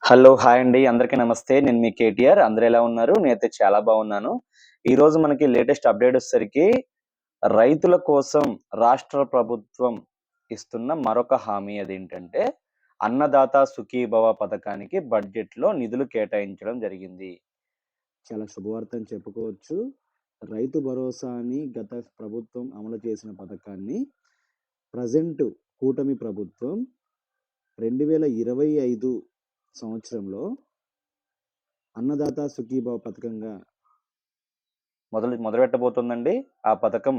Hello! Hi అండి. అందరికీ నమస్తే. నేను మీ కేటీఆర్. అందరూ ఎలా ఉన్నారు? నేనైతే చాలా బాగున్నాను. ఈరోజు మనకి లేటెస్ట్ అప్‌డేట్ వచ్చేసరికి రైతుల కోసం రాష్ట్ర ప్రభుత్వం ఇస్తున్న మరొక హామీ అదేంటంటే, అన్నదాత సుఖీభవ పథకానికి బడ్జెట్‌లో నిధులు కేటాయించడం జరిగింది. చాలా శుభవార్త అని చెప్పుకోవచ్చు. రైతు భరోసా అని గత ప్రభుత్వం అమలు చేసిన పథకాన్ని ప్రెజెంట్ కూటమి ప్రభుత్వం 2025 సంవత్సరంలో అన్నదాత సుఖీభవ పథకంగా మొదలుపెట్టబోతుందండి. ఆ పథకం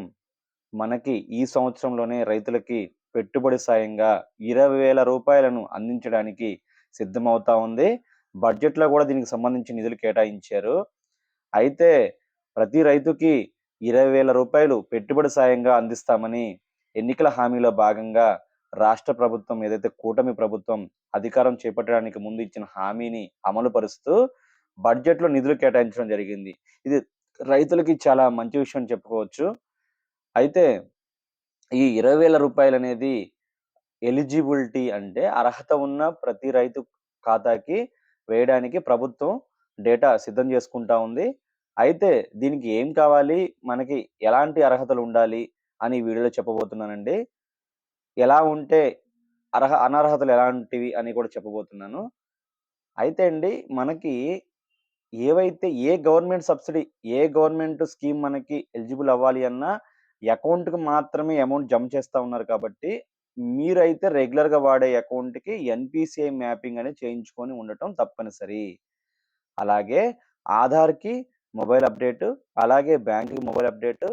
మనకి ఈ సంవత్సరంలోనే రైతులకి పెట్టుబడి సాయంగా రూ. 20,000 అందించడానికి సిద్ధమవుతా ఉంది. బడ్జెట్‌లో కూడా దీనికి సంబంధించి నిధులు కేటాయించారు. అయితే ప్రతి రైతుకి రూ. 20,000 పెట్టుబడి సాయంగా అందిస్తామని ఎన్నికల హామీలో భాగంగా రాష్ట్ర ప్రభుత్వం ఏదైతే కూటమి ప్రభుత్వం అధికారం చేపట్టడానికి ముందు ఇచ్చిన హామీని అమలు పరుస్తూ బడ్జెట్‌లో నిధులు కేటాయించడం జరిగింది. ఇది రైతులకి చాలా మంచి విషయం అని చెప్పుకోవచ్చు. అయితే ఈ రూ. 20,000 అనేది ఎలిజిబిలిటీ అంటే అర్హత ఉన్న ప్రతి రైతు ఖాతాకి వేయడానికి ప్రభుత్వం డేటా సిద్ధం చేసుకుంటా ఉంది. అయితే దీనికి ఏం కావాలి? మనకి ఎలాంటి అర్హతలు ఉండాలి? అని ఈ వీడియోలో చెప్పబోతున్నానండి. ఎలా ఉంటే అనర్హతలు ఎలాంటివి అని కూడా చెప్పబోతున్నాను. అయితే అండి మనకి ఏవైతే ఏ గవర్నమెంట్ స్కీమ్ మనకి ఎలిజిబుల్ అవ్వాలి అన్నా అకౌంట్‌కి మాత్రమే అమౌంట్ జమ చేస్తా ఉన్నారు కాబట్టి, మీరైతే రెగ్యులర్‌గా వాడే అకౌంట్‌కి ఎన్‌పీసీఐ మ్యాపింగ్ అనేది చేయించుకొని ఉండటం తప్పనిసరి. అలాగే ఆధార్‌కి మొబైల్ అప్డేట్, అలాగే బ్యాంక్‌కి మొబైల్ అప్డేట్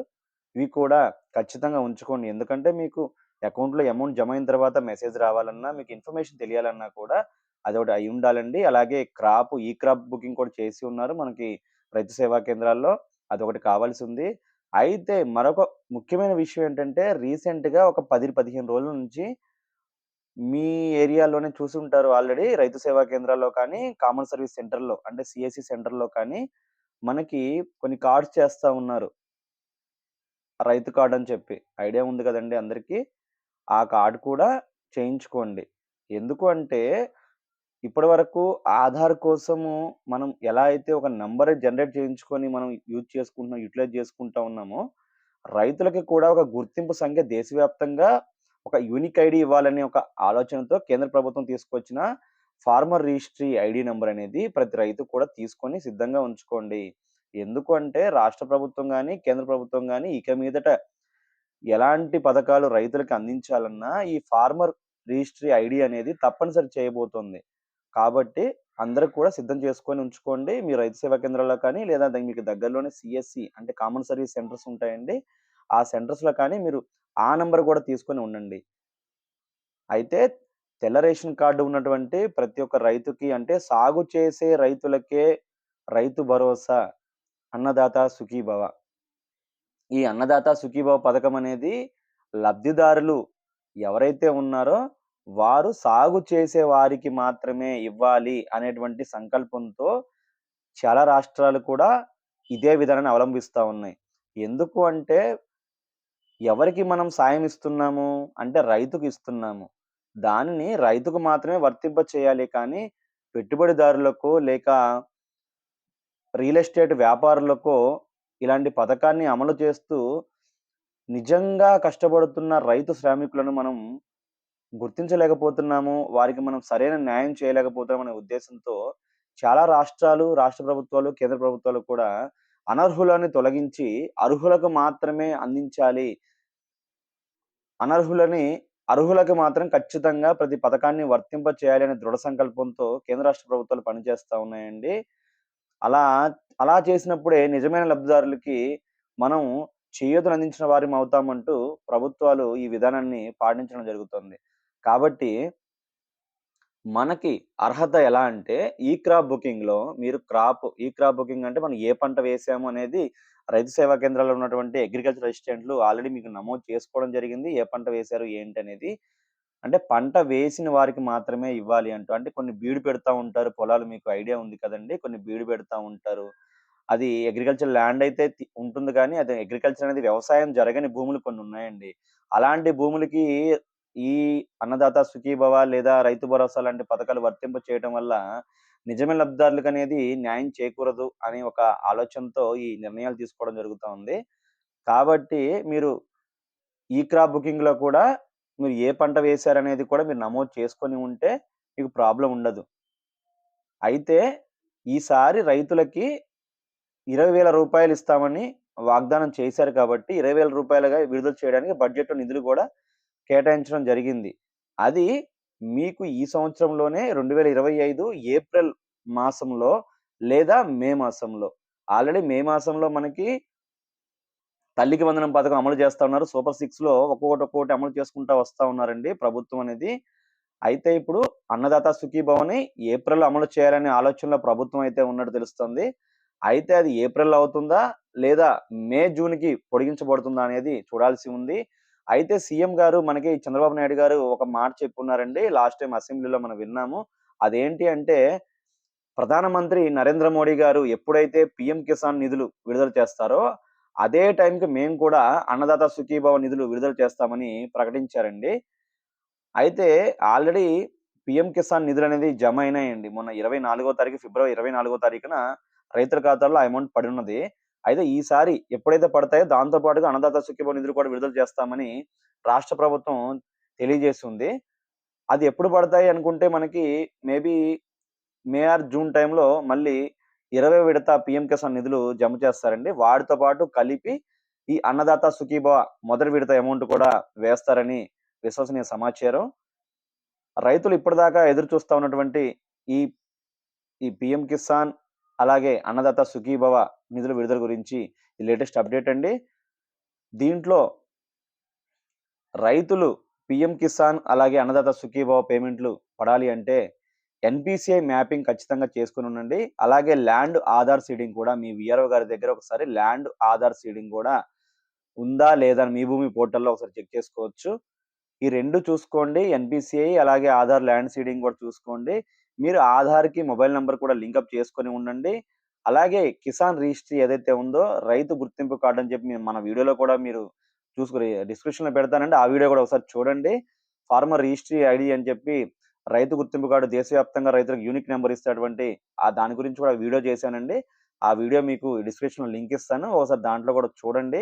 ఇవి కూడా ఖచ్చితంగా ఉంచుకోండి. ఎందుకంటే మీకు అకౌంట్‌లో అమౌంట్ జమ అయిన తర్వాత మెసేజ్ రావాలన్నా, మీకు ఇన్ఫర్మేషన్ తెలియాలన్నా కూడా అదొకటి అయ్యుండాలండి. అలాగే ఈ క్రాప్ బుకింగ్ కూడా చేసి ఉన్నారు మనకి రైతు సేవా కేంద్రాల్లో. అదొకటి కావాల్సుంది. అయితే మరొక ముఖ్యమైన విషయం ఏంటంటే రీసెంట్‌గా ఒక 10, 15 రోజుల నుంచి మీ ఏరియాలోనే చూసుంటారు ఆల్రెడీ రైతు సేవా కేంద్రాల్లో కానీ, కామన్ సర్వీస్ సెంటర్‌లో అంటే సీఎస్‌సి సెంటర్‌లో కానీ మనకి కొన్ని కార్డ్స్ చేస్తా ఉన్నారు. రైతు కార్డ్ అని చెప్పి. ఐడియా ఉంది కదండీ అందరికి. ఆ కార్డ్ కూడా చేయించుకోండి. ఎందుకు అంటే ఇప్పటివరకు ఆధార్ కోసము మనం ఎలా అయితే ఒక నంబర్ జనరేట్ చేయించుకొని మనం యుటిలైజ్ చేసుకుంటా ఉన్నామో, రైతులకి కూడా ఒక గుర్తింపు సంఖ్య దేశవ్యాప్తంగా ఒక యూనిక్ ఐడీ ఇవ్వాలనే ఒక ఆలోచనతో కేంద్ర ప్రభుత్వం తీసుకొచ్చిన ఫార్మర్ రిజిస్ట్రీ ఐడీ నంబర్ అనేది ప్రతి రైతు కూడా తీసుకొని సిద్ధంగా ఉంచుకోండి. ఎందుకు అంటే రాష్ట్ర ప్రభుత్వం గాని, కేంద్ర ప్రభుత్వం గాని ఇక మీదట ఎలాంటి పథకాలు రైతులకు అందించాలన్నా ఈ ఫార్మర్ రిజిస్ట్రీ ఐడీ అనేది తప్పనిసరి చేయబోతోంది. కాబట్టి అందరూ కూడా సిద్ధం చేసుకొని ఉంచుకోండి. మీ రైతు సేవా కేంద్రాల్లో కానీ, లేదా మీకు దగ్గరలోనే సీఎస్‌సి అంటే కామన్ సర్వీస్ సెంటర్స్ ఉంటాయండి. ఆ సెంటర్స్‌లో కానీ మీరు ఆ నంబర్ కూడా తీసుకొని ఉండండి. అయితే తెల్ల రేషన్ కార్డ్ ఉన్నటువంటి ప్రతి ఒక్క రైతుకి అంటే సాగు చేసే రైతులకే రైతు భరోసా, అన్నదాత సుఖీభవ. ఈ అన్నదాత సుఖీభవ పథకం అనేది లబ్ధిదారులు ఎవరైతే ఉన్నారో వారు సాగు చేసే వారికి మాత్రమే ఇవ్వాలి అనేటువంటి సంకల్పంతో చాలా రాష్ట్రాలు కూడా ఇదే విధానాన్ని అవలంబిస్తా ఉన్నాయి. ఎందుకు అంటే ఎవరికి మనం సాయం ఇస్తున్నాము అంటే రైతుకి ఇస్తున్నాము. దానిని రైతుకు మాత్రమే వర్తింప చేయాలి కానీ పెట్టుబడిదారులకో లేక రియల్ ఎస్టేట్ వ్యాపారులకో ఇలాంటి పథకాన్ని అమలు చేస్తూ నిజంగా కష్టపడుతున్న రైతు శ్రామికులను మనం గుర్తించలేకపోతున్నాము. వారికి మనం సరైన న్యాయం చేయలేకపోతున్నామనే ఉద్దేశంతో చాలా రాష్ట్రాలు, రాష్ట్ర ప్రభుత్వాలు, కేంద్ర ప్రభుత్వాలు కూడా అనర్హులని తొలగించి అర్హులకు మాత్రమే అందించాలి. అనర్హులని అర్హులకు మాత్రం ఖచ్చితంగా ప్రతి పథకాన్ని వర్తింప చేయాలి అనే దృఢ సంకల్పంతో కేంద్ర రాష్ట్ర ప్రభుత్వాలు పనిచేస్తా ఉన్నాయండి. అలా అలా చేసినప్పుడే నిజమైన లబ్ధిదారులకి మనం చేయూతనందించిన వారిమవుతామంటూ ప్రభుత్వాలు ఈ విధానాన్ని పాటించడం జరుగుతుంది. కాబట్టి మనకి అర్హత ఎలా అంటే ఈ క్రాప్ బుకింగ్ అంటే మనం ఏ పంట వేసాము అనేది రైతు సేవా కేంద్రాల్లో ఉన్నటువంటి అగ్రికల్చర్ అసిస్టెంట్లు ఆల్రెడీ మీకు నమోదు చేసుకోవడం జరిగింది. ఏ పంట వేశారు ఏంటనేది. అంటే పంట వేసిన వారికి మాత్రమే ఇవ్వాలి అంటూ. అంటే కొన్ని బీడు పెడతా ఉంటారు పొలాలు మీకు ఐడియా ఉంది కదండీ! కొన్ని బీడు పెడతా ఉంటారు. అది అగ్రికల్చర్ ల్యాండ్ అయితే ఉంటుంది కానీ అది అగ్రికల్చర్ అనేది వ్యవసాయం జరగని భూములు కొన్ని ఉన్నాయండి. అలాంటి భూములకి ఈ అన్నదాత సుఖీభవ లేదా రైతు భరోసా లాంటి పథకాలు వర్తింప చేయడం వల్ల నిజమైన లబ్ధిదారులకనేది న్యాయం చేకూరదు అనే ఒక ఆలోచనతో ఈ నిర్ణయాలు తీసుకోవడం జరుగుతా ఉంది. కాబట్టి మీరు ఈ క్రాప్ బుకింగ్‌లో కూడా మీరు ఏ పంట వేశారనేది కూడా మీరు నమోదు చేసుకొని ఉంటే మీకు ప్రాబ్లమ్ ఉండదు. అయితే ఈసారి రైతులకి రూ. 20,000 ఇస్తామని వాగ్దానం చేశారు కాబట్టి రూ. 20,000గా విడుదల చేయడానికి బడ్జెట్‌లో నిధులు కూడా కేటాయించడం జరిగింది. అది మీకు ఈ సంవత్సరంలోనే 2025 ఏప్రిల్ మాసంలో లేదా మే మాసంలో. ఆల్రెడీ మే మాసంలో మనకి తల్లికి వందనం పథకం అమలు చేస్తా ఉన్నారు. సూపర్ 6లో ఒక్కొక్కటి అమలు చేసుకుంటా వస్తా ఉన్నారండి ప్రభుత్వం అనేది. అయితే ఇప్పుడు అన్నదాత సుఖీభవని ఏప్రిల్‌లో అమలు చేయాలనే ఆలోచనలో ప్రభుత్వం అయితే ఉన్నట్టు తెలుస్తుంది. అయితే అది ఏప్రిల్‌లో అవుతుందా? లేదా మే, జూన్‌కి పొడిగించబడుతుందా అనేది చూడాల్సి ఉంది. అయితే సీఎం గారు మనకి చంద్రబాబు నాయుడు గారు ఒక మాట చెప్పున్నారండి. లాస్ట్ టైమ్ అసెంబ్లీలో మనం విన్నాము. అదేంటి అంటే ప్రధానమంత్రి నరేంద్ర మోడీ గారు ఎప్పుడైతే పీఎం కిసాన్ నిధులు విడుదల చేస్తారో, అదే టైంకి మేము కూడా అన్నదాత సుఖీభవ నిధులు విడుదల చేస్తామని ప్రకటించారండి. అయితే ఆల్రెడీ పీఎం కిసాన్ నిధులనేది జమ అయినాయండి. మొన్న 24వ తారీఖు ఫిబ్రవరి 24వ తారీఖున రైతుల ఖాతాల్లో ఆ అమౌంట్ పడున్నది. అయితే ఈసారి ఎప్పుడైతే పడతాయో దాంతో పాటుగా అన్నదాత సుఖీభవ నిధులు కూడా విడుదల చేస్తామని రాష్ట్ర ప్రభుత్వం తెలియజేస్తుంది. అది ఎప్పుడు పడతాయి అనుకుంటే మనకి మేబీ మే ఆర్ జూన్ టైంలో మళ్ళీ 20 విడత పీఎం కిసాన్ నిధులు జమ చేస్తారండి. వాటితో పాటు కలిపి ఈ అన్నదాత సుఖీభవ మొదటి విడత అమౌంట్ కూడా వేస్తారని విశ్వసనీయ సమాచారం. రైతులు ఇప్పటిదాకా ఎదురు చూస్తా ఉన్నటువంటి ఈ ఈ పీఎం కిసాన్ అలాగే అన్నదాత సుఖీభవ నిధుల విడుదల గురించి ఈ లేటెస్ట్ అప్డేట్ అండి. దీంట్లో రైతులు పీఎం కిసాన్ అలాగే అన్నదాత సుఖీభవ పేమెంట్లు పడాలి అంటే ఎన్‌పీసీఐ మ్యాపింగ్ ఖచ్చితంగా చేసుకొని ఉండండి. అలాగే ల్యాండ్ ఆధార్ సీడింగ్ కూడా మీ వీఆర్ఓ గారి దగ్గర ఒకసారి ల్యాండ్ ఆధార్ సీడింగ్ కూడా ఉందా లేదా అని మీ భూమి పోర్టల్‌లో ఒకసారి చెక్ చేసుకోవచ్చు. ఈ 2 చూసుకోండి. ఎన్‌పీసీఐ అలాగే ఆధార్ ల్యాండ్ సీడింగ్ కూడా చూసుకోండి. మీరు ఆధార్‌కి మొబైల్ నంబర్ కూడా లింకప్ చేసుకొని ఉండండి. అలాగే కిసాన్ రిజిస్ట్రీ ఏదైతే ఉందో రైతు గుర్తింపు కార్డ్ అని చెప్పి మన వీడియోలో కూడా మీరు డిస్క్రిప్షన్‌లో పెడతానండి. ఆ వీడియో కూడా ఒకసారి చూడండి. ఫార్మర్ రిజిస్ట్రీ ఐడీ అని చెప్పి రైతు గుర్తింపు కార్డు దేశవ్యాప్తంగా రైతులకు యూనిక్ నంబర్ ఇచ్చేటువంటి దాని గురించి కూడా వీడియో చేశానండి. ఆ వీడియో మీకు డిస్క్రిప్షన్‌లో లింక్ ఇస్తాను. ఒకసారి దాంట్లో కూడా చూడండి.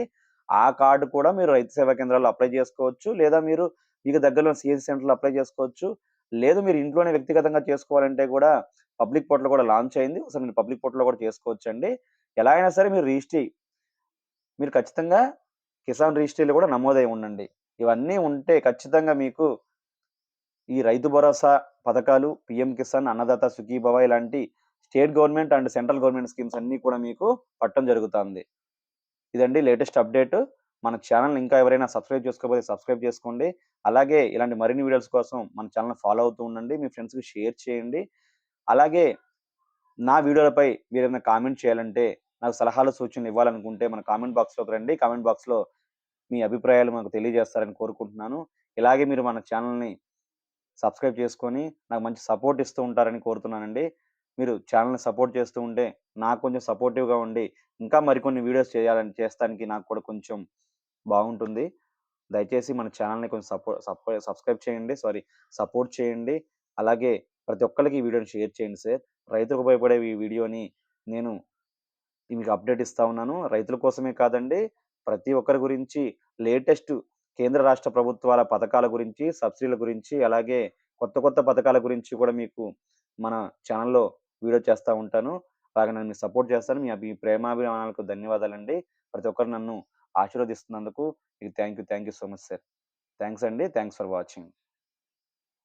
ఆ కార్డ్ కూడా మీరు రైతు సేవా కేంద్రాల్లో అప్లై చేసుకోవచ్చు. లేదా మీరు మీకు దగ్గరలో సీఎస్‌సి సెంటర్‌లో అప్లై చేసుకోవచ్చు. లేదు మీరు ఇంట్లోనే వ్యక్తిగతంగా చేసుకోవాలంటే కూడా పబ్లిక్ పోర్టల్ కూడా లాంచ్ అయింది. ఒకసారి మీరు పబ్లిక్ పోర్టల్‌లో కూడా చేసుకోవచ్చండి. ఎలా అయినా సరే మీరు ఖచ్చితంగా కిసాన్ రిజిస్ట్రీలో కూడా నమోదై ఉండండి. ఇవన్నీ ఉంటే ఖచ్చితంగా మీకు ఈ రైతు భరోసా పథకాలు, పీఎం కిసాన్, అన్నదాత సుఖీభవ ఇలాంటి state government and central government schemes అన్నీ కూడా మీకు పట్టడం జరుగుతుంది. ఇదండి లేటెస్ట్ అప్డేట్. మన ఛానెల్‌ని ఇంకా ఎవరైనా సబ్స్క్రైబ్ చేసుకోకపోతే సబ్స్క్రైబ్ చేసుకోండి. అలాగే ఇలాంటి మరిన్ని వీడియోస్ కోసం మన ఛానెల్‌ని ఫాలో అవుతూ ఉండండి. మీ ఫ్రెండ్స్‌కి షేర్ చేయండి. అలాగే నా వీడియోలపై మీరేమైనా కామెంట్ చేయాలంటే, నాకు సలహాలు, సూచనలు ఇవ్వాలనుకుంటే మన కామెంట్ బాక్స్‌లోకి రండి. కామెంట్ బాక్స్‌లో మీ అభిప్రాయాలు మాకు తెలియజేస్తారని కోరుకుంటున్నాను. ఇలాగే మీరు మన ఛానెల్‌ని సబ్స్క్రైబ్ చేసుకొని నాకు మంచి సపోర్ట్ ఇస్తూ ఉంటారని కోరుతున్నానండి. మీరు ఛానెల్‌ని సపోర్ట్ చేస్తూ ఉంటే నాకు కొంచెం సపోర్టివ్‌గా ఉండి ఇంకా మరికొన్ని వీడియోస్ చేస్తానికి నాకు కూడా కొంచెం బాగుంటుంది. దయచేసి మన ఛానెల్‌ని కొంచెం సబ్స్క్రైబ్ చేయండి. సపోర్ట్ చేయండి. అలాగే ప్రతి ఒక్కళ్ళకి ఈ వీడియోని షేర్ చేయండి సార్. రైతులకు ఉపయోగపడే ఈ వీడియోని నేను మీకు అప్డేట్ ఇస్తా ఉన్నాను. రైతుల కోసమే కాదండి, ప్రతి ఒక్కరి గురించి లేటెస్ట్ కేంద్ర రాష్ట్ర ప్రభుత్వాల పథకాల గురించి, సబ్సిడీల గురించి, అలాగే కొత్త పథకాల గురించి కూడా మీకు మన ఛానెల్‌లో వీడియో చేస్తా ఉంటాను. అలాగే నన్ను సపోర్ట్ చేస్తారు. మీ ప్రేమాభిమానాలకు ధన్యవాదాలండి. ప్రతి ఒక్కరు నన్ను ఆశీర్వదిస్తున్నందుకు మీకు thank you so much sir. Thanks అండి. Thanks for watching.